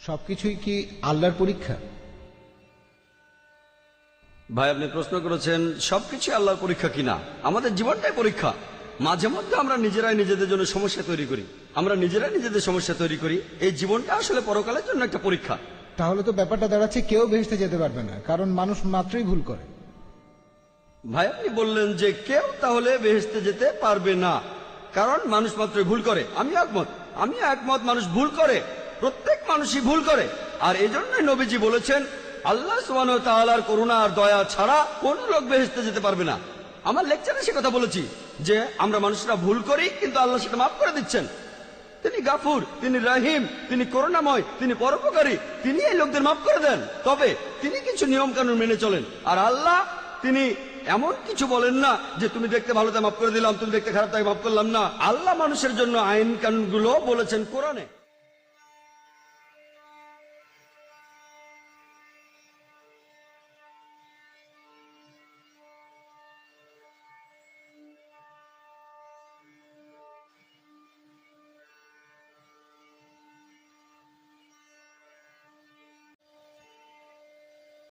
সবকিছুই কি আল্লাহর পরীক্ষা? ভাই, আপনি প্রশ্ন করেছেন সবকিছু আল্লাহর পরীক্ষা কিনা। আমাদের জীবনটাই পরীক্ষা। মাঝে মধ্যে আমরা নিজেরাই নিজেদের জন্য সমস্যা তৈরি করি, আমরা নিজেরাই নিজেদের সমস্যা তৈরি করি। এই জীবনটা আসলে পরকালের জন্য একটা পরীক্ষা। তাহলে তো ব্যাপারটা দাঁড়াচ্ছে কেউ বেহেশতে যেতে পারবে না, কারণ মানুষ মাত্রই ভুল করে। ভাই, আপনি বললেন যে কেউ তাহলে বেহেশতে যেতে পারবে না, কারণ মানুষ মাত্রই ভুল করে। আমি একমত, মানুষ ভুল করে, প্রত্যেক মানুষই ভুল করে। আর এই জন্যই নবীজি বলেছেন, আল্লাহ সুবহানাহু ওয়া তাআলার করুণা আর দয়া ছাড়া কোন লোক বেহেশতে যেতে পারবে না। আমার লেকচারে সে কথা বলেছি যে আমরা মানুষরা ভুল করি, কিন্তু আল্লাহ সেটা মাফ করে দিচ্ছেন। তিনি গাফুর, তিনি রহিম, তিনি করুণাময়, তিনি পরোপকারী, তিনি এই লোকদের মাফ করে দেন। তবে তিনি কিছু নিয়ম কানুন মেনে চলেন। আর আল্লাহ, তিনি এমন কিছু বলেন না যে তুমি দেখতে ভালো তাই মাফ করে দিলাম, তুমি দেখতে খারাপ তাই মাফ করলাম না। আল্লাহ মানুষের জন্য আইন কানুনগুলো বলেছেন কোরআনে।